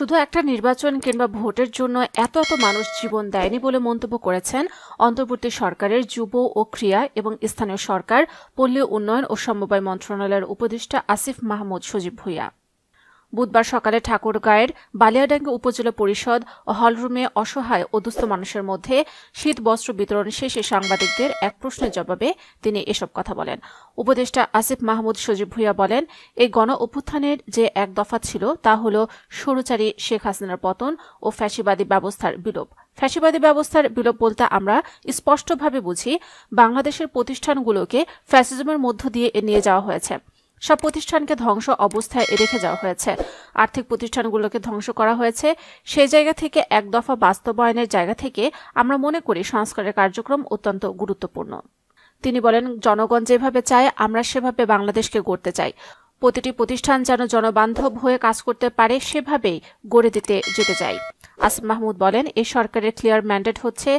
শুধু একটা নির্বাচন কিংবা ভোটের জন্য এত মানুষ জীবন দেয়নি বলে মন্তব্য করেছেন অন্তর্বর্তী সরকারের যুব ও ক্রীড়া এবং স্থানীয় সরকার, পল্লী উন্নয়ন ও সমবায় মন্ত্রণালয়ের উপদেষ্টা আসিফ মাহমুদ সজীব ভূঁইয়া। বুধবার সকালে ঠাকুরগাঁয়ের বালিয়াডাঙ্গি উপজেলা পরিষদ ও হলরুমে অসহায় ও দুস্থ মানুষের মধ্যে শীত বস্ত্র বিতরণ শেষে সাংবাদিকদের এক প্রশ্নের জবাবে তিনি এসব কথা বলেন। উপদেষ্টা আসিফ মাহমুদ সজীব ভূঁইয়া বলেন, এই গণ অভ্যুত্থানের যে এক দফা ছিল তা হল স্বৈরাচারী শেখ হাসিনার পতন ও ফ্যাসিবাদী ব্যবস্থার বিলোপ। ফ্যাসিবাদী ব্যবস্থার বিলোপ বলতে আমরা স্পষ্টভাবে বুঝি বাংলাদেশের প্রতিষ্ঠানগুলোকে ফ্যাসিজমের মধ্য দিয়ে নিয়ে যাওয়া হয়েছে। সব প্রতিষ্ঠানকে ধ্বংস অবস্থায় রেখে যাওয়া হয়েছে, আর্থিক প্রতিষ্ঠানগুলোকে ধ্বংস করা হয়েছে। সেই জায়গা থেকে এক দফা বাস্তবায়নের জায়গা থেকে আমরা মনে করি সংস্কারের কার্যক্রম অত্যন্ত গুরুত্বপূর্ণ। তিনি বলেন, জনগণ যেভাবে চায় আমরা সেভাবে বাংলাদেশকে গড়তে চাই। প্রতিটি প্রতিষ্ঠান যেন জনবান্ধব হয়ে কাজ করতে পারে সেভাবেই গড়ে দিতে যেতে চাই। আসিফ মাহমুদ বলেন, এই সরকারের ক্লিয়ার ম্যান্ডেট হচ্ছে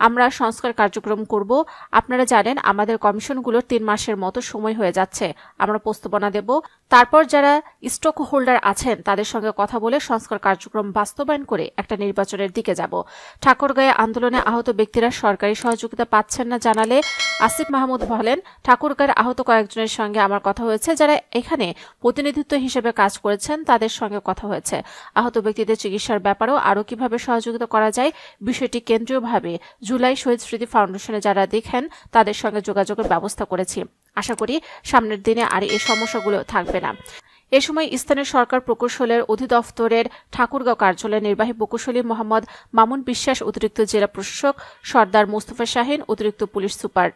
আমরা সংস্কার কার্যক্রম করব। আপনারা জানেন আমাদের কমিশনগুলোর 3 মাসের মতো সময় হয়ে যাচ্ছে। আমরা প্রস্তাবনা দেব, তারপর যারা স্টক হোল্ডার আছেন তাদের সঙ্গে কথা বলে সংস্কার কার্যক্রম বাস্তবায়ন করে একটা নির্বাচনের দিকে যাব। ঠাকুরগাঁয়ে আন্দোলনে আহত ব্যক্তিরা সরকারি সহযোগিতা পাচ্ছেন না জানালে আসিফ মাহমুদ বলেন, ঠাকুরগাঁয়ের আহত কয়েকজনের সঙ্গে আমার কথা হয়েছে, যারা এখানে প্রতিনিধিত্ব হিসেবে কাজ করেছেন তাদের সঙ্গে কথা হয়েছে। আহত ব্যক্তিদের চিকিৎসার ব্যাপারেও আরও কিভাবে সহযোগিতা করা যায় বিষয়টি কেন্দ্রীয়ভাবে জুলাই শহীদ স্মৃতি ফাউন্ডেশনে যারা দেখেন তাদের সঙ্গে যোগাযোগের ব্যবস্থা করেছি। আশা করি সামনের দিনে আর এই সমস্যাগুলো থাকবে না। এ সময় স্থানীয় সরকার প্রকৌশলের অধিদপ্তরের ঠাকুরগাঁও কার্যালয়ের নির্বাহী প্রকৌশলী মোহাম্মদ মামুন বিশ্বাস, অতিরিক্ত জেলা প্রশাসক সর্দার মোস্তফা শাহীন, অতিরিক্ত পুলিশ সুপার